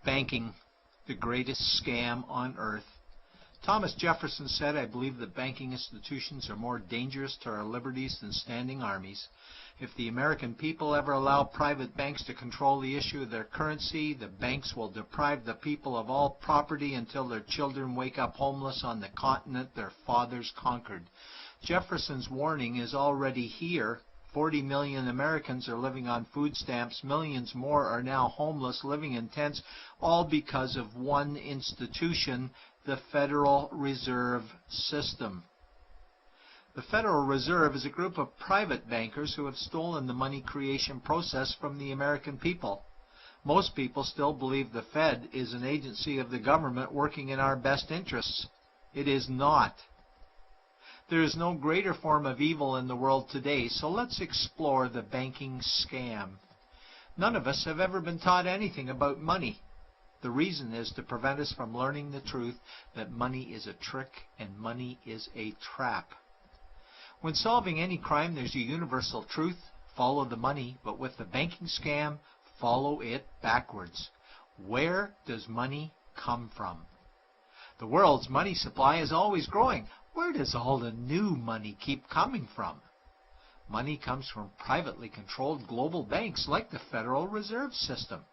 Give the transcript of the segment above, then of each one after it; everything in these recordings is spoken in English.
Banking, the greatest scam on earth. Thomas Jefferson said, "I believe that banking institutions are more dangerous to our liberties than standing armies. If the American people ever allow private banks to control the issue of their currency, the banks will deprive the people of all property until their children wake up homeless on the continent their fathers conquered." Jefferson's warning is already here. 40 million Americans are living on food stamps. Millions more are now homeless, living in tents, all because of one institution, the Federal Reserve System. The Federal Reserve is a group of private bankers who have stolen the money creation process from the American people. Most people still believe the Fed is an agency of the government working in our best interests. It is not. There is no greater form of evil in the world today, so let's explore the banking scam. None of us have ever been taught anything about money. The reason is to prevent us from learning the truth that money is a trick and money is a trap. When solving any crime, there's a universal truth: follow the money, but with the banking scam, follow it backwards. Where does money come from? The world's money supply is always growing. Where does all the new money keep coming from? Money comes from privately controlled global banks like the Federal Reserve System.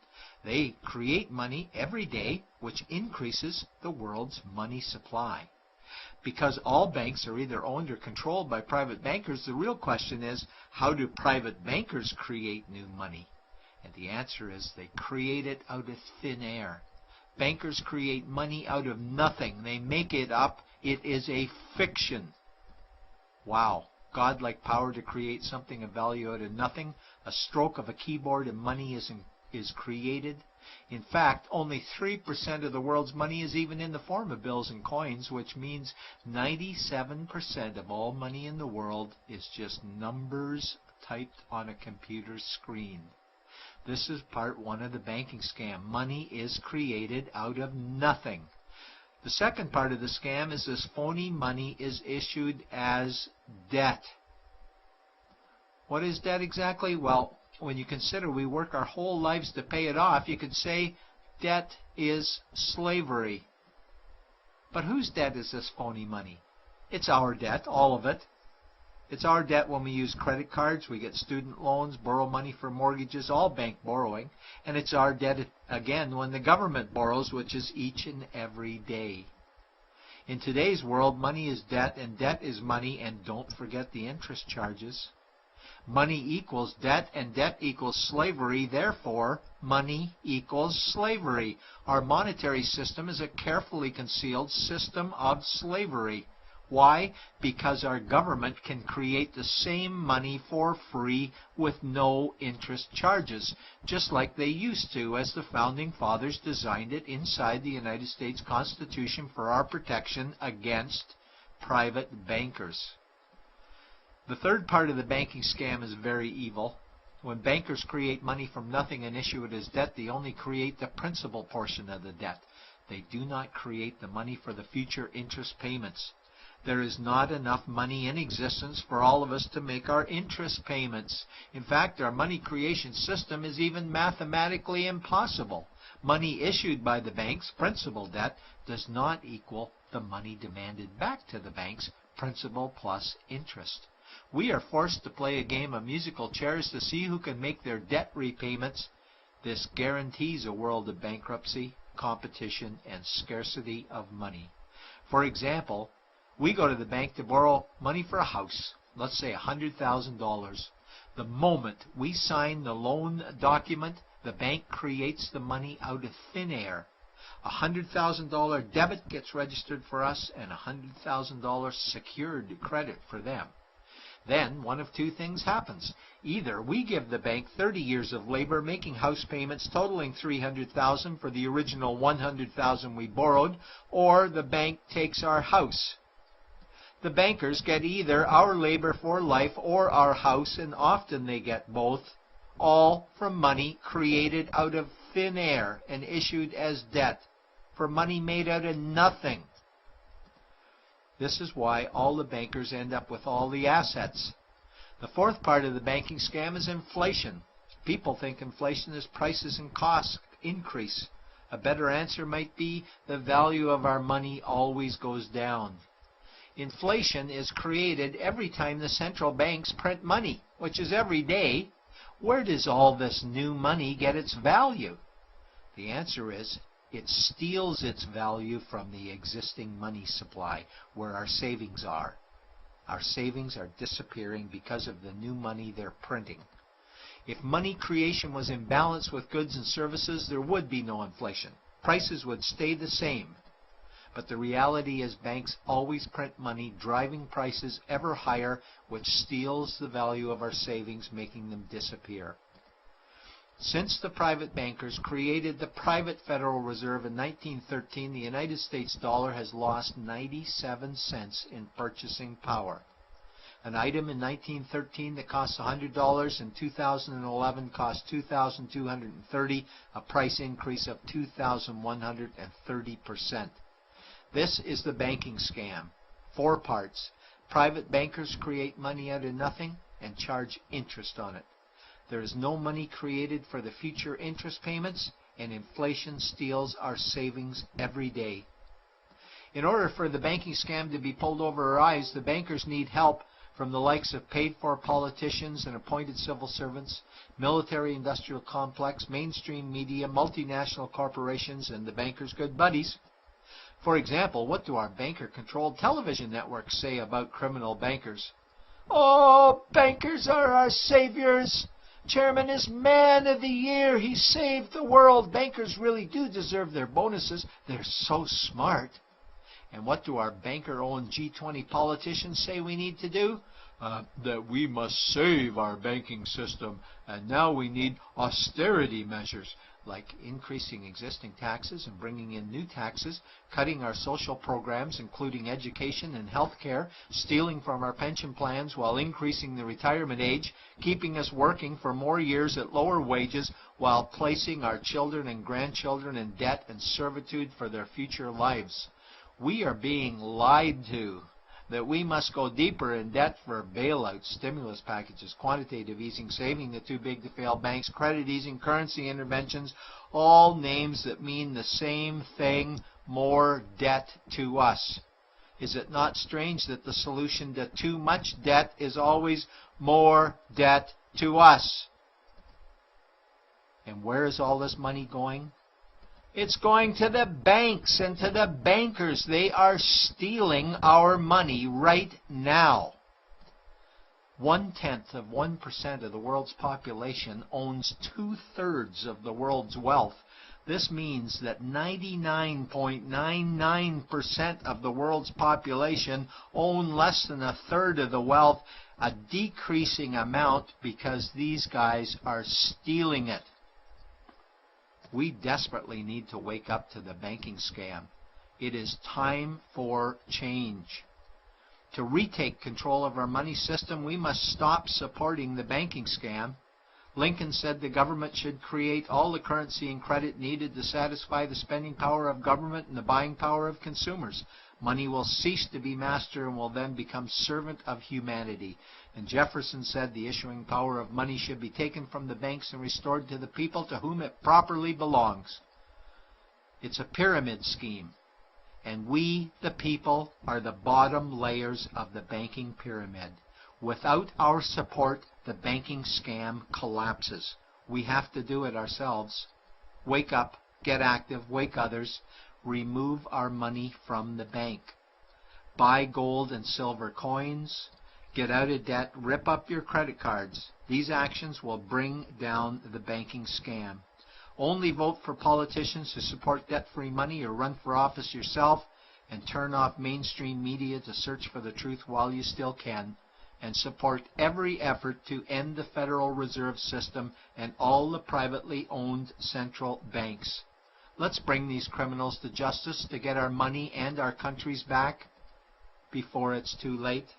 They create money every day, which increases the world's money supply. Because all banks are either owned or controlled by private bankers, the real question is, how do private bankers create new money? And the answer is they create it out of thin air. Bankers create money out of nothing. They make it up. It is a fiction. Wow. Godlike power to create something of value out of nothing. A stroke of a keyboard and money is created. In fact, only 3% of the world's money is even in the form of bills and coins, which means 97% of all money in the world is just numbers typed on a computer screen. This is part one of the banking scam. Money is created out of nothing. The second part of the scam is this phony money is issued as debt. What is debt exactly? Well, when you consider we work our whole lives to pay it off, you could say debt is slavery. But whose debt is this phony money? It's our debt, all of it. It's our debt when we use credit cards, we get student loans, borrow money for mortgages, all bank borrowing. And it's our debt again when the government borrows, which is each and every day. In today's world, money is debt and debt is money, and don't forget the interest charges. Money equals debt and debt equals slavery. Therefore, money equals slavery. Our monetary system is a carefully concealed system of slavery. Why? Because our government can create the same money for free with no interest charges, just like they used to, as the Founding Fathers designed it inside the United States Constitution for our protection against private bankers. The third part of the banking scam is very evil. When bankers create money from nothing and issue it as debt, they only create the principal portion of the debt. They do not create the money for the future interest payments. There is not enough money in existence for all of us to make our interest payments. In fact, our money creation system is even mathematically impossible. Money issued by the banks, principal debt, does not equal the money demanded back to the banks, principal plus interest. We are forced to play a game of musical chairs to see who can make their debt repayments. This guarantees a world of bankruptcy, competition, and scarcity of money. For example, we go to the bank to borrow money for a house, let's say $100,000. The moment we sign the loan document, the bank creates the money out of thin air. A $100,000 debit gets registered for us and a $100,000 secured credit for them. Then one of two things happens. Either we give the bank 30 years of labor making house payments totaling $300,000 for the original $100,000 we borrowed, or the bank takes our house. The bankers get either our labor for life or our house, and often they get both, all from money created out of thin air and issued as debt, for money made out of nothing. This is why all the bankers end up with all the assets. The fourth part of the banking scam is inflation. People think inflation is prices and costs increase. A better answer might be the value of our money always goes down. Inflation is created every time the central banks print money, which is every day. Where does all this new money get its value? The answer is it steals its value from the existing money supply, where our savings are. Our savings are disappearing because of the new money they're printing. If money creation was in balance with goods and services, there would be no inflation. Prices would stay the same. But the reality is banks always print money, driving prices ever higher, which steals the value of our savings, making them disappear. Since the private bankers created the private Federal Reserve in 1913, the United States dollar has lost 97 cents in purchasing power. An item in 1913 that cost $100 in 2011 cost $2,230, a price increase of 2,130%. This is the banking scam. 4 parts. Private bankers create money out of nothing and charge interest on it. There is no money created for the future interest payments, and inflation steals our savings every day. In order for the banking scam to be pulled over our eyes, the bankers need help from the likes of paid-for politicians and appointed civil servants, military-industrial complex, mainstream media, multinational corporations, and the bankers' good buddies. For example, what do our banker-controlled television networks say about criminal bankers? "Oh, bankers are our saviors. Chairman is Man of the Year. He saved the world. Bankers really do deserve their bonuses. They're so smart." And what do our banker-owned G20 politicians say we need to do? That we must save our banking system, and now we need austerity measures, like increasing existing taxes and bringing in new taxes, cutting our social programs, including education and health care, stealing from our pension plans while increasing the retirement age, keeping us working for more years at lower wages while placing our children and grandchildren in debt and servitude for their future lives. We are being lied to that we must go deeper in debt for bailouts, stimulus packages, quantitative easing, saving the too big to fail banks, credit easing, currency interventions, all names that mean the same thing, more debt to us. Is it not strange that the solution to too much debt is always more debt to us? And where is all this money going? It's going to the banks and to the bankers. They are stealing our money right now. 0.1% of the world's population owns 2/3 of the world's wealth. This means that 99.99% of the world's population own less than 1/3 of the wealth, a decreasing amount because these guys are stealing it. We desperately need to wake up to the banking scam. It is time for change. To retake control of our money system, we must stop supporting the banking scam. Lincoln said the government should create all the currency and credit needed to satisfy the spending power of government and the buying power of consumers. Money will cease to be master and will then become servant of humanity. And Jefferson said the issuing power of money should be taken from the banks and restored to the people to whom it properly belongs. It's a pyramid scheme, and we, the people, are the bottom layers of the banking pyramid. Without our support, the banking scam collapses. We have to do it ourselves. Wake up, get active, wake others, remove our money from the bank. Buy gold and silver coins. Get out of debt, rip up your credit cards. These actions will bring down the banking scam. Only vote for politicians who support debt-free money, or run for office yourself, and turn off mainstream media to search for the truth while you still can, and support every effort to end the Federal Reserve System and all the privately owned central banks. Let's bring these criminals to justice to get our money and our countries back before it's too late.